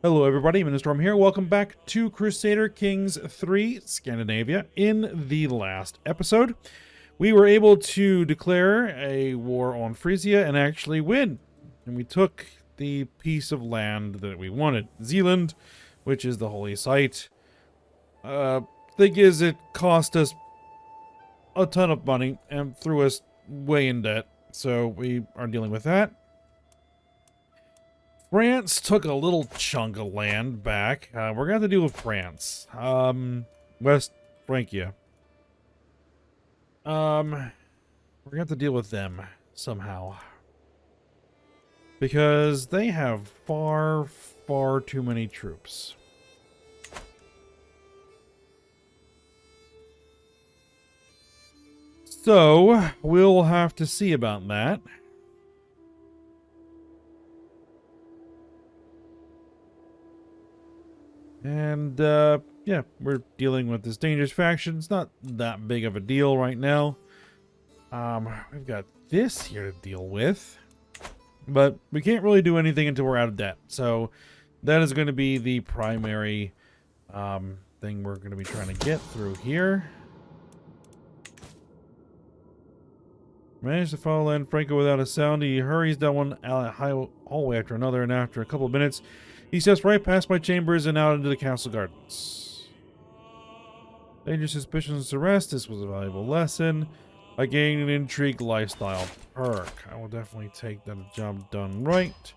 Hello everybody, Storm here. Welcome back to Crusader Kings 3 Scandinavia. In the last episode, we were able to declare a war on Frisia and actually win. And we took the piece of land that we wanted, Zealand, which is the holy site. Thing is, it cost us a ton of money and threw us way in debt. So we are dealing with that. France took a little chunk of land back. We're going to have to deal with France. West Francia. We're going to have to deal with them somehow. Because they have far, far too many troops. So, we'll have to see about that. And, yeah, we're dealing with this dangerous faction. It's not that big of a deal right now. We've got this here to deal with. But we can't really do anything until we're out of debt. So, that is going to be the primary, thing we're going to be trying to get through here. Managed to follow land Franco without a sound. He hurries down one hallway after another, and after a couple of minutes, he steps right past my chambers and out into the castle gardens. Dangerous suspicions to rest. This was a valuable lesson. I gained an intrigue lifestyle perk. I will definitely take that job done right.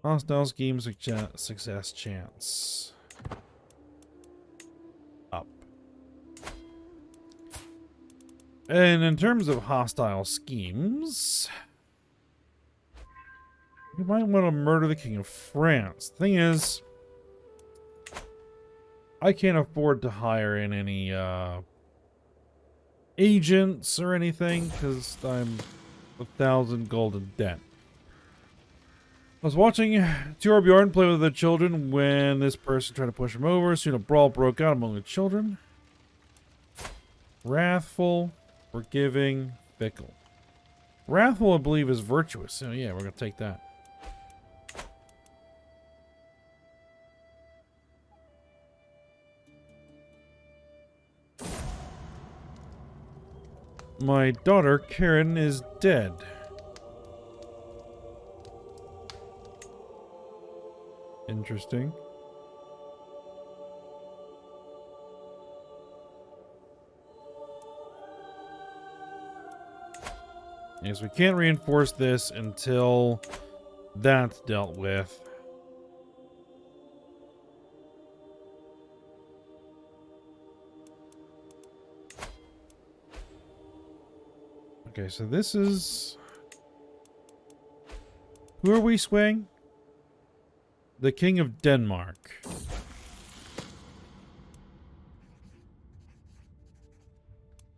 Hostile scheme success chance. Up. And in terms of hostile schemes, you might want to murder the King of France. Thing is, I can't afford to hire in any agents or anything because I'm 1,000 gold in debt. I was watching Bjorn play with the children when this person tried to push him over. Soon a brawl broke out among the children. Wrathful, forgiving, fickle. Wrathful, I believe, is virtuous. So yeah, we're going to take that. My daughter, Karen, is dead. Interesting. Yes, we can't reinforce this until that's dealt with. Okay, so this is... Who are we swaying? The King of Denmark.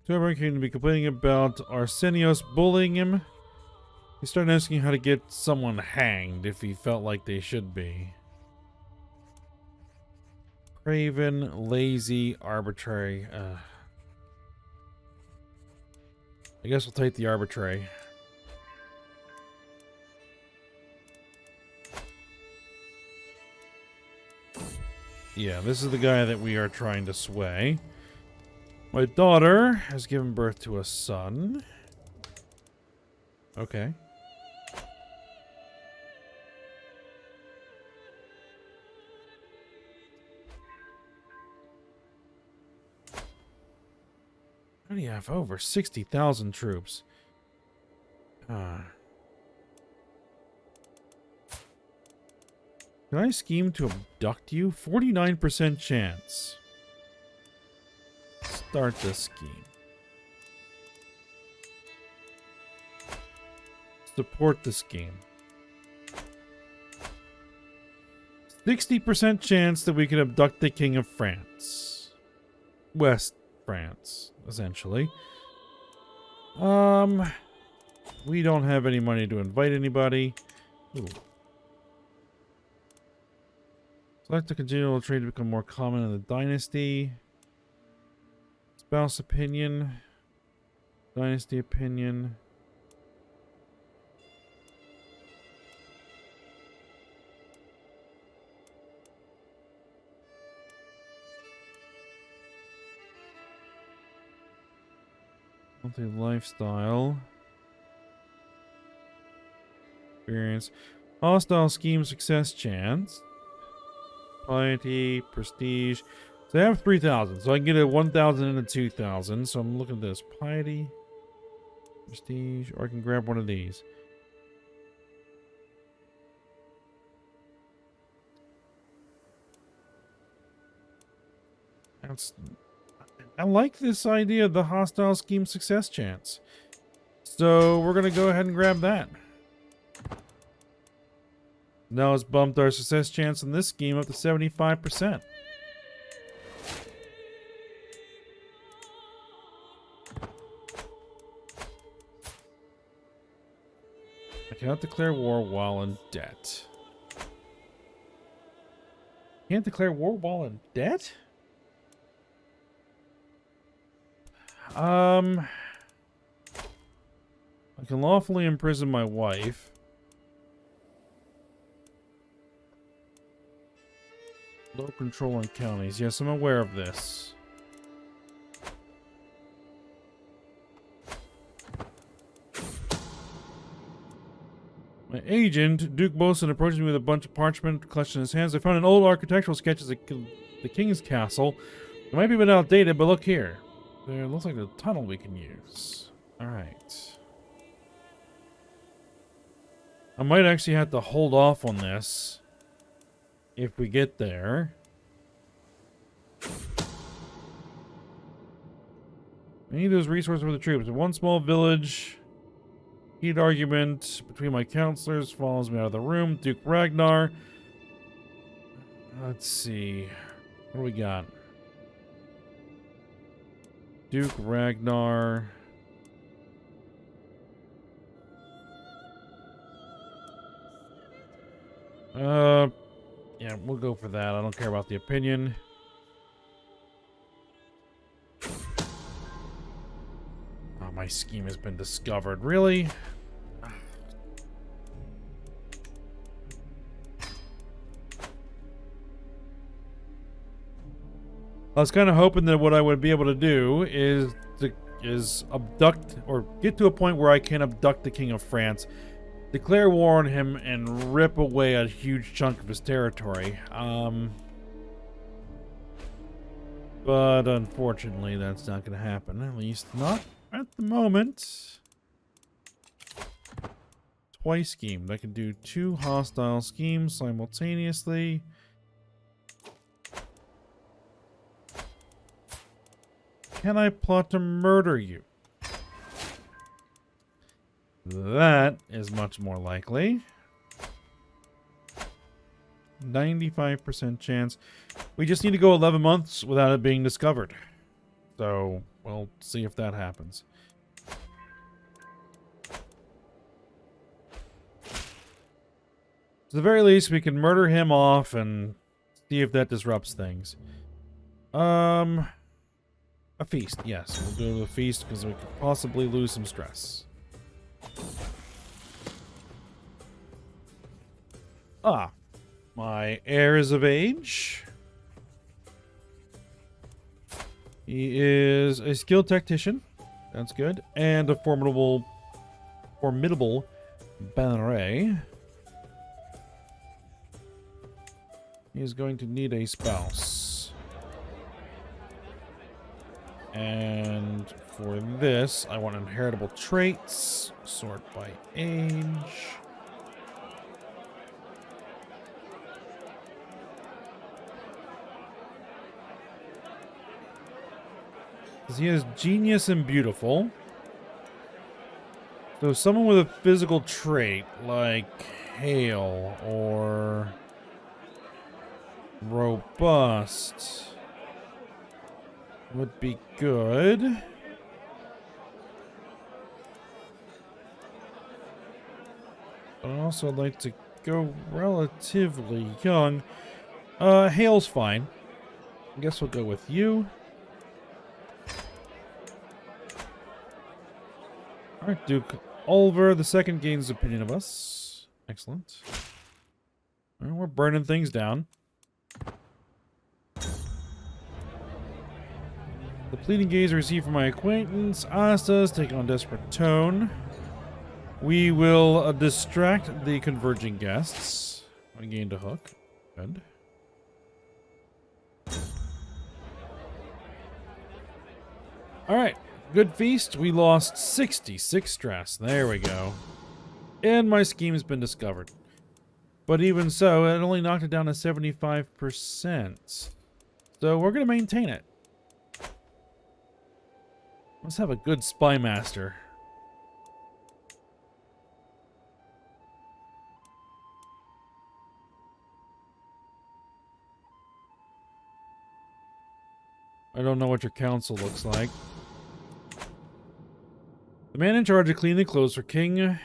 Torbjorn came to be complaining about Arsenios bullying him. He started asking how to get someone hanged if he felt like they should be. Craven, lazy, arbitrary. I guess we'll take the arbitrary. Yeah, this is the guy that we are trying to sway. My daughter has given birth to a son. Okay. How do you have over 60,000 troops? Can I scheme to abduct you? 49% chance. Start this scheme. Support the scheme. 60% chance that we could abduct the King of France. West France, essentially. We don't have any money to invite anybody. Ooh. Select a congenial trade to become more common in the dynasty. Spouse opinion. Dynasty opinion. Healthy lifestyle. Experience. Hostile scheme success chance. Piety, prestige. So I have 3,000. So I can get a 1,000 and a 2,000. So I'm looking at this. Piety, prestige, or I can grab one of these. I like this idea of the hostile scheme success chance. So we're going to go ahead and grab that. Now it's bumped our success chance in this scheme up to 75%. I cannot declare war while in debt. Can't declare war while in debt? I can lawfully imprison my wife. Low control on counties. Yes, I'm aware of this. My agent, Duke Bosun, approaches me with a bunch of parchment clutched in his hands. I found an old architectural sketch of the king's castle. It might be a bit outdated, but look here. There looks like a tunnel we can use. Alright. I might actually have to hold off on this if we get there. I need those resources for the troops. One small village. Heat argument between my counselors follows me out of the room. Duke Ragnar. Let's see. What do we got? Duke Ragnar. Yeah, we'll go for that. I don't care about the opinion. Oh, my scheme has been discovered. Really? I was kind of hoping that what I would be able to do is abduct or get to a point where I can abduct the King of France, declare war on him, and rip away a huge chunk of his territory. But unfortunately, that's not going to happen. At least not at the moment. Twice schemed. I can do 2 hostile schemes simultaneously. Can I plot to murder you? That is much more likely. 95% chance. We just need to go 11 months without it being discovered. So, we'll see if that happens. At the very least, we can murder him off and see if that disrupts things. A feast, yes. We'll go to the feast because we could possibly lose some stress. Ah, my heir is of age. He is a skilled tactician. That's good. And a formidable banner. He is going to need a spouse. And for this, I want inheritable traits. Sort by age. Because he has genius and beautiful. So someone with a physical trait like hail or robust would be good. But also I'd like to go relatively young. Hail's fine. I guess we'll go with you. Alright, Duke Oliver the second gains opinion of us. Excellent. Well, we're burning things down. The pleading gaze I received from my acquaintance. Asta's taking on desperate tone. We will distract the converging guests. I gained a hook. Good. Alright. Good feast. We lost 66 stress. There we go. And my scheme has been discovered. But even so, it only knocked it down to 75%. So we're going to maintain it. Let's have a good spy master. I don't know what your council looks like. The man in charge of cleaning the clothes for King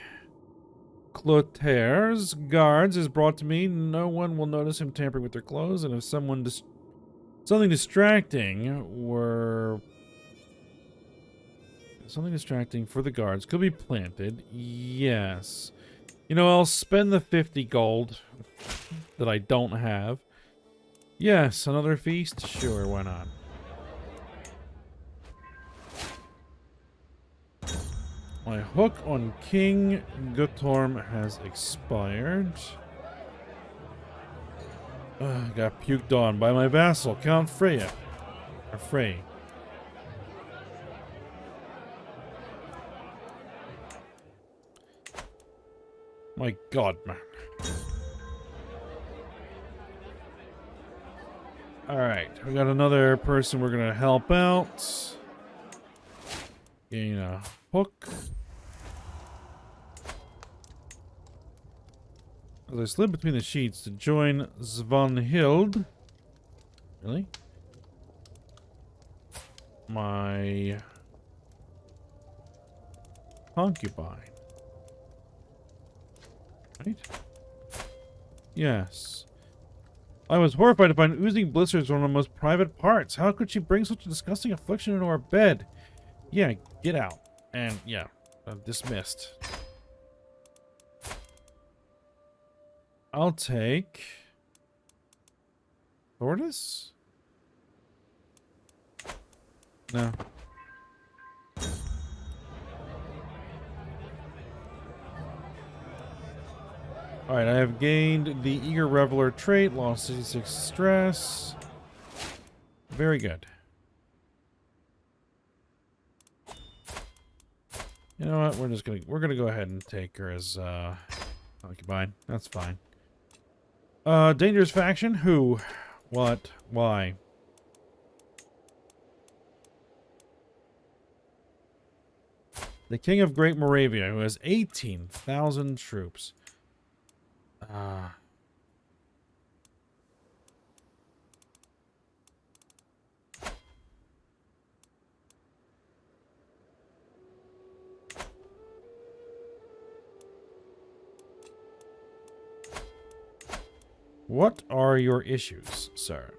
Clotair's guards is brought to me. No one will notice him tampering with their clothes, and if something distracting were... Something distracting for the guards could be planted. Yes. You know, I'll spend the 50 gold that I don't have. Yes, another feast? Sure, why not? My hook on King Guttorm has expired. Got puked on by my vassal, Count Freya. Or Frey. My god, man. Alright, we got another person we're gonna help out. Gain a hook. As I slid between the sheets to join Svanhild. Really? My concubine. Right? Yes. I was horrified to find oozing blisters one of my most private parts. How could she bring such a disgusting affliction into our bed? Yeah, get out. And, yeah, dismissed. I'll take... Tortoise? No. Alright, I have gained the Eager Reveler trait, lost 66 stress. Very good. You know what? We're gonna go ahead and take her as concubine. That's fine. Dangerous faction? Who? What? Why? The King of Great Moravia, who has 18,000 troops. What are your issues, sir?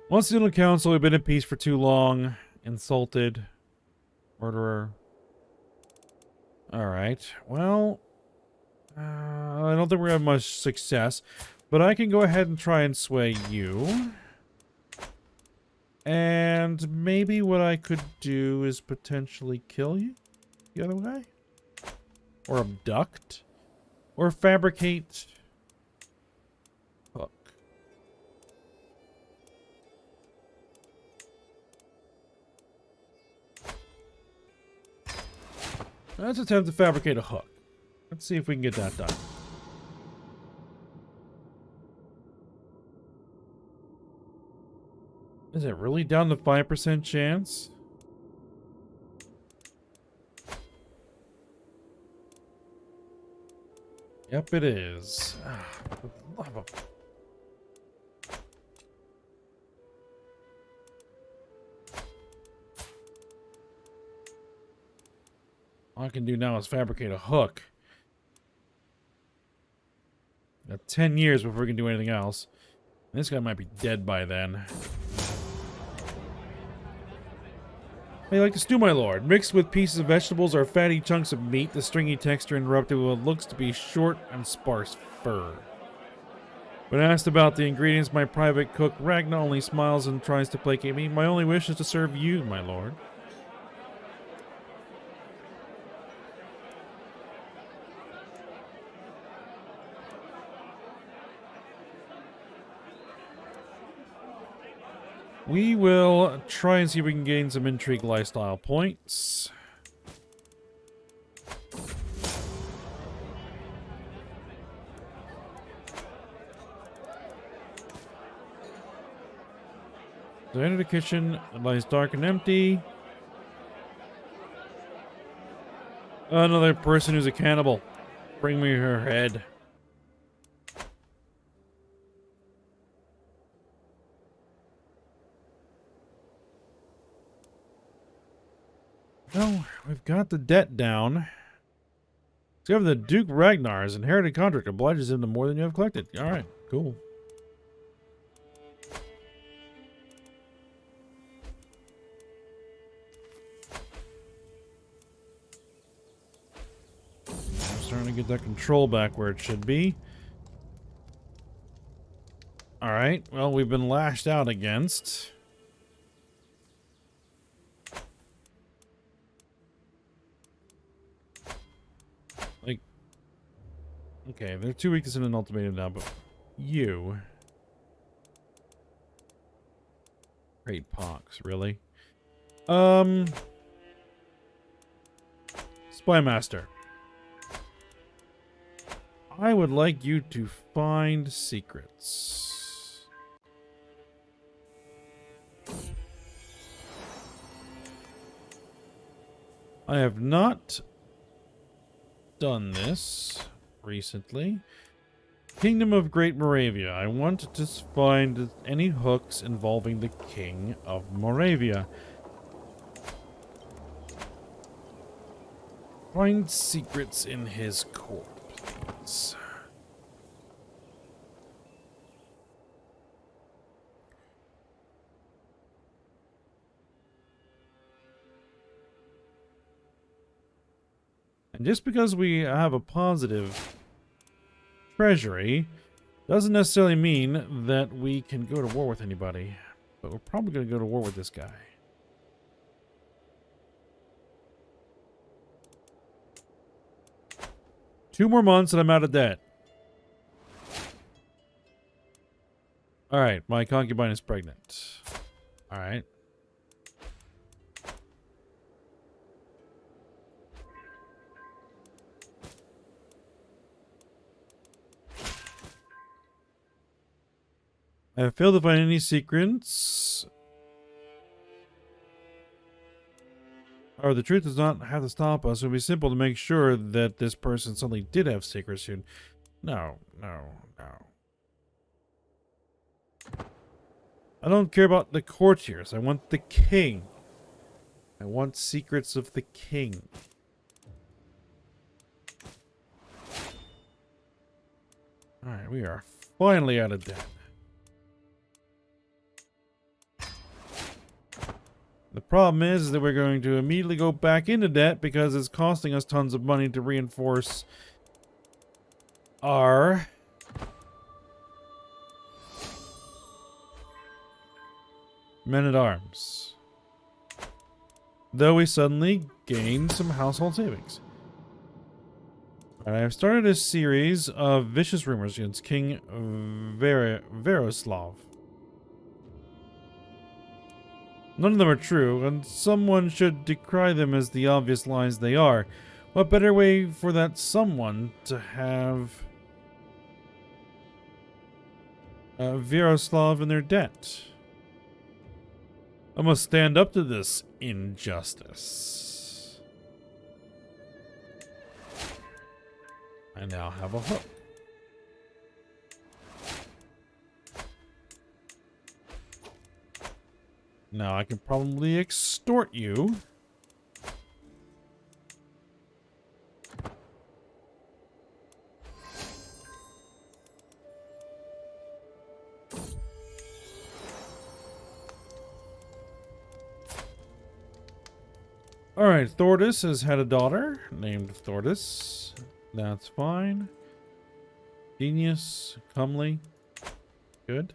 Once the Little Council, we've been at peace for too long. Insulted. Murderer. Alright, well, I don't think we're going to have much success, but I can go ahead and try and sway you. And maybe what I could do is potentially kill you, the other guy? Or abduct? Or fabricate hook. Let's attempt to fabricate a hook. Let's see if we can get that done. Is it really down to 5% chance? Yep, it is. For the love of... All I can do now is fabricate a hook. Got 10 years before we can do anything else. This guy might be dead by then. How you like to stew, my lord? Mixed with pieces of vegetables or fatty chunks of meat, the stringy texture interrupted with what looks to be short and sparse fur. When asked about the ingredients, my private cook Ragna only smiles and tries to placate me. My only wish is to serve you, my lord. We will try and see if we can gain some intrigue lifestyle points. So I enter the kitchen. It lies dark and empty. Another person who's a cannibal. Bring me her head. Well, we've got the debt down. Discover the Duke Ragnar's inherited contract obliges him to more than you have collected. Alright, cool. I'm starting to get that control back where it should be. Alright, well, we've been lashed out against. Okay, they're 2 weeks in an ultimatum now, but you. Great pox, really? Spymaster. I would like you to find secrets. I have not done this recently. Kingdom of Great Moravia. I want to find any hooks involving the King of Moravia. Find secrets in his court, please. And just because we have a positive treasury doesn't necessarily mean that we can go to war with anybody. But we're probably going to go to war with this guy. Two more months and I'm out of debt. Alright, my concubine is pregnant. Alright. I have failed to find any secrets. Or the truth does not have to stop us. It would be simple to make sure that this person suddenly did have secrets soon. No, no, no. I don't care about the courtiers. I want the king. I want secrets of the king. Alright, we are finally out of debt. The problem is that we're going to immediately go back into debt because it's costing us tons of money to reinforce our men-at-arms. Though we suddenly gained some household savings. I've started a series of vicious rumors against King Veroslav. None of them are true, and someone should decry them as the obvious lies they are. What better way for that someone to have Veroslav in their debt? I must stand up to this injustice. I now have a hook. Now I can probably extort you. Alright, Thordis has had a daughter named Thordis. That's fine. Genius, comely. Good.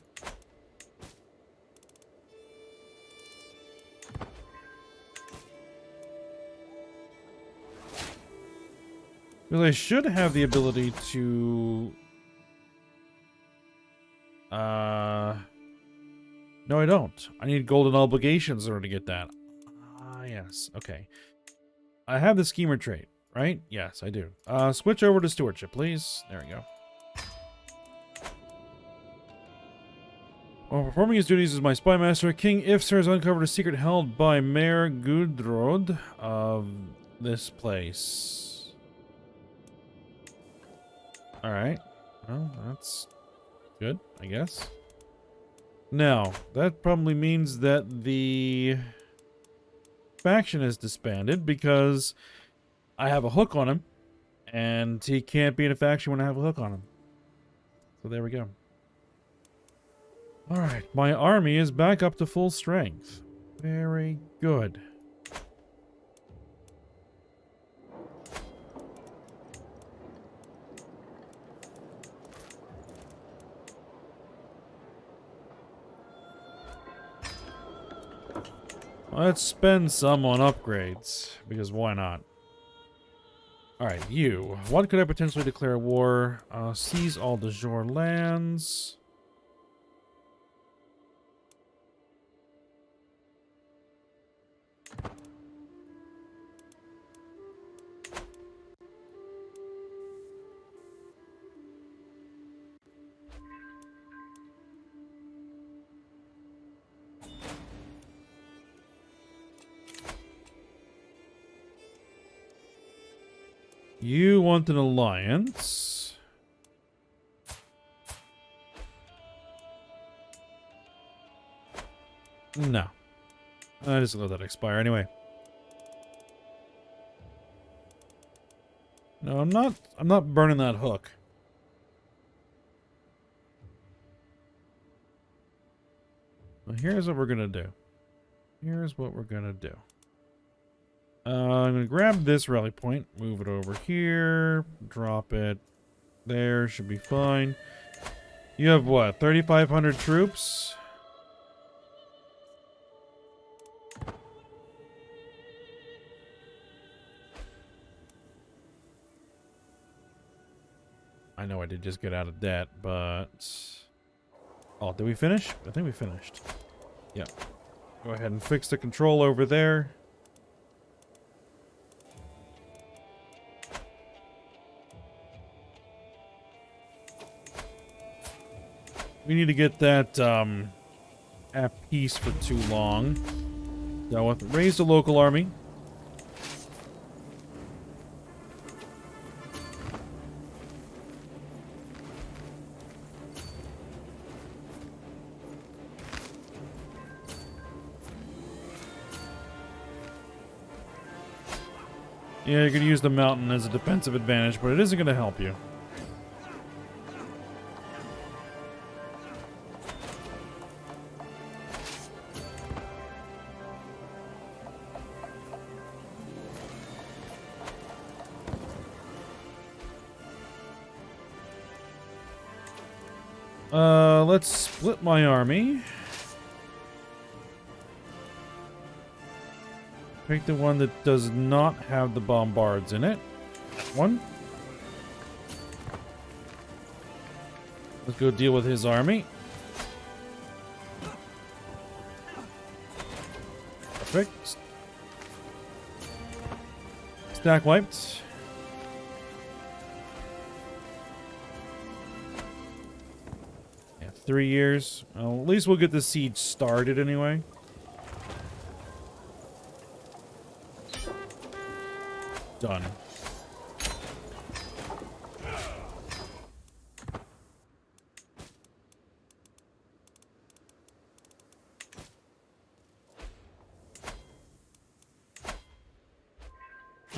Because I should have the ability to... No, I don't. I need golden obligations in order to get that. Ah, yes. Okay. I have the schemer trait, right? Yes, I do. Switch over to stewardship, please. There we go. While performing his duties as my spy master, King Ifsar has uncovered a secret held by Mayor Gudrod of this place. Alright. Well, that's good, I guess. Now, that probably means that the faction is disbanded because I have a hook on him, and he can't be in a faction when I have a hook on him. So there we go. Alright, my army is back up to full strength. Very good. Let's spend some on upgrades, because why not? Alright, you. What could I potentially declare war? Seize all de jure lands. You want an alliance. No. I just let that expire anyway. No, I'm not burning that hook. Well, here's what we're gonna do. Here's what we're gonna do. I'm going to grab this rally point, move it over here, drop it there, should be fine. You have what, 3,500 troops? I know I did just get out of debt, but... Oh, did we finish? I think we finished. Yep. Go ahead and fix the control over there. We need to get that at peace for too long. So raise the local army. Yeah, you're going to use the mountain as a defensive advantage, but it isn't going to help you. Let's split my army. Pick the one that does not have the bombards in it. That one. Let's go deal with his army. Perfect. Stack wiped. Yeah, 3 years. Well, at least we'll get the siege started anyway. Done.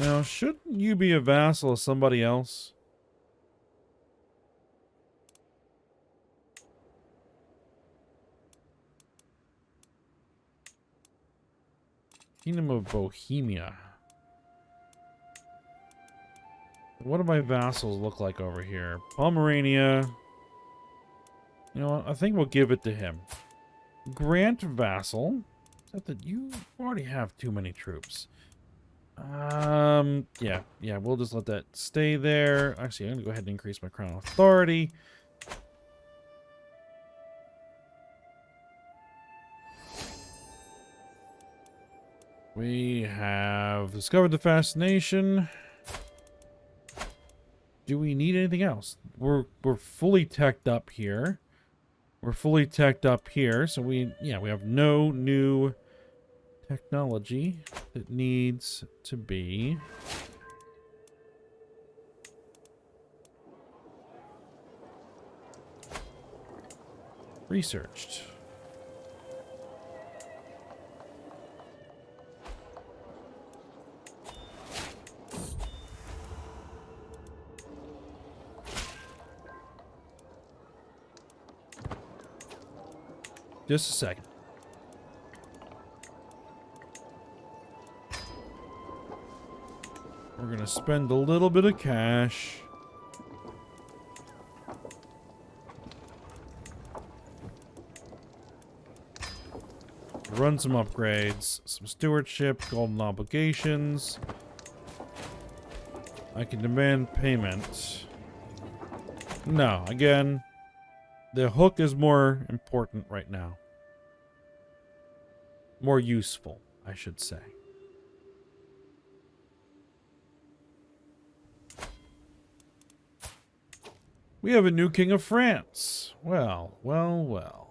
Now, shouldn't you be a vassal of somebody else? Kingdom of Bohemia. What do my vassals look like over here? Pomerania. You know what? I think we'll give it to him. Grant vassal. Except that you already have too many troops. Yeah, we'll just let that stay there. Actually, I'm gonna go ahead and increase my crown authority. We have discovered the fascination. Do we need anything else? We're fully teched up here. We're fully teched up here, so we have no new technology that needs to be researched. Just a second. We're going to spend a little bit of cash. Run some upgrades, some stewardship, golden obligations. I can demand payment. No, again, the hook is more important right now. More useful, I should say. We have a new king of France. Well, well, well.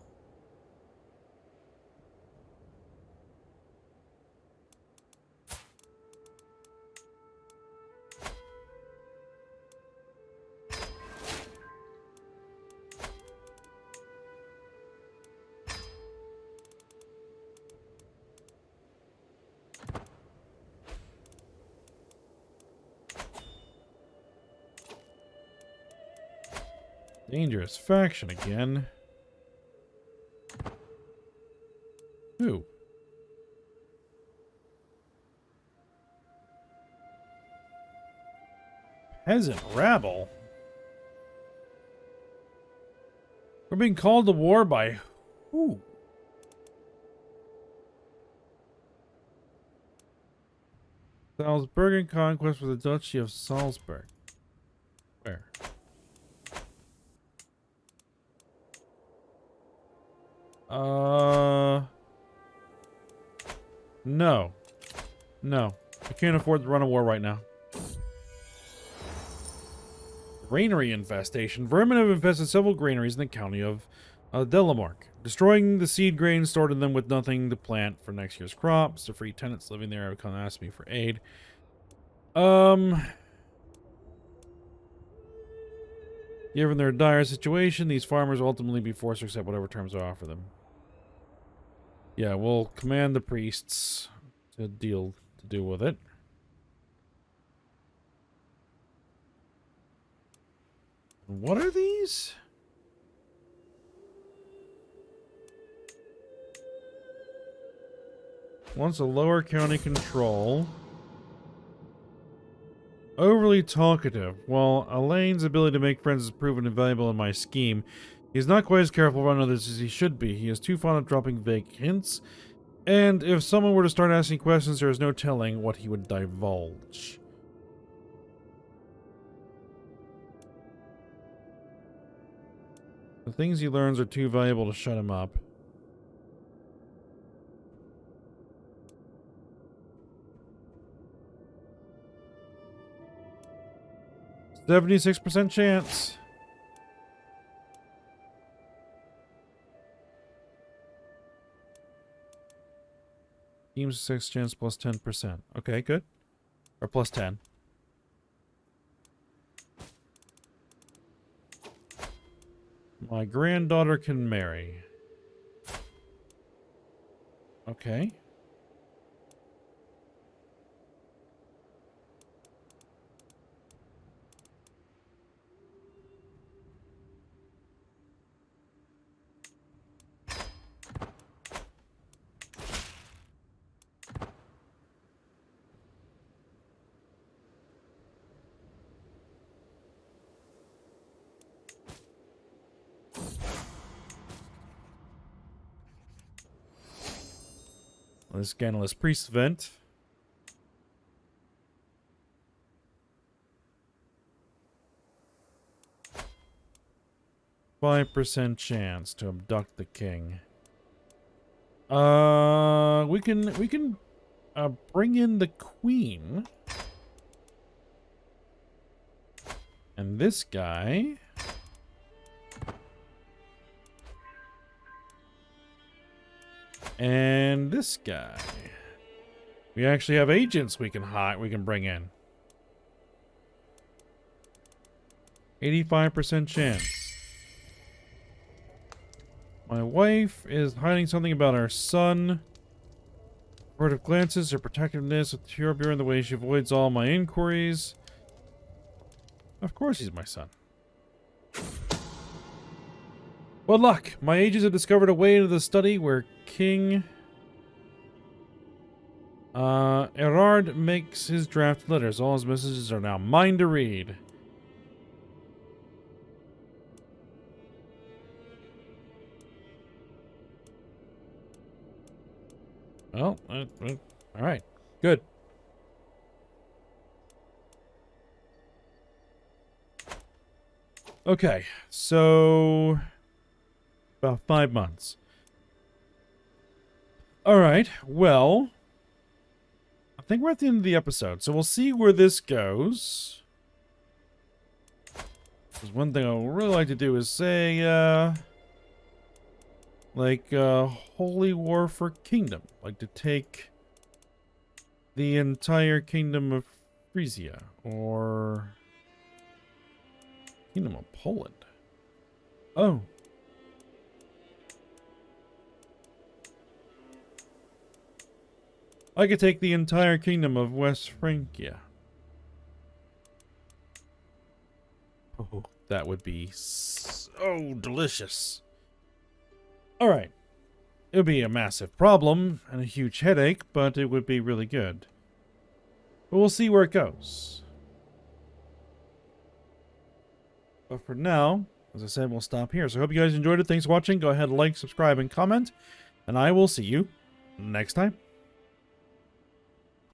Dangerous faction again. Who? Peasant rabble? We're being called to war by who? Salzburgan conquest for the Duchy of Salzburg. Where? No. No. I can't afford to run a war right now. Granary infestation. Vermin have infested several granaries in the county of Delamark, destroying the seed grain stored in them with nothing to plant for next year's crops. The free tenants living there have come to ask me for aid. Given their dire situation, these farmers will ultimately be forced to accept whatever terms I offer them. Yeah, we'll command the priests to deal with it. What are these? Wants a lower county control. Overly talkative. While Elaine's ability to make friends is proven invaluable in my scheme, he's not quite as careful around others as he should be. He is too fond of dropping vague hints, and if someone were to start asking questions, there is no telling what he would divulge. The things he learns are too valuable to shut him up. 76% chance. Team 6 chance plus 10%. Okay, good. Or plus 10. My granddaughter can marry. Okay. The Scandalous Priest event. %5 chance to abduct the king. We can bring in the queen. And this guy. And this guy. We actually have agents we can bring in. 85% chance. My wife is hiding something about our son. Furtive glances, her protectiveness with Tyrabir in the way she avoids all my inquiries. Of course he's my son. What luck! My agents have discovered a way into the study where King Erard makes his draft letters. All his messages are now mine to read. Well, all right. Good. Okay, so about 5 months. All right, well, I think we're at the end of the episode, so we'll see where this goes. Because one thing I would really like to do is say, Holy War for Kingdom. Like to take the entire Kingdom of Frisia, or Kingdom of Poland. Oh. I could take the entire Kingdom of West Francia. Oh, that would be so delicious. Alright. It would be a massive problem and a huge headache, but it would be really good. But we'll see where it goes. But for now, as I said, we'll stop here. So I hope you guys enjoyed it. Thanks for watching. Go ahead, like, subscribe, and comment. And I will see you next time.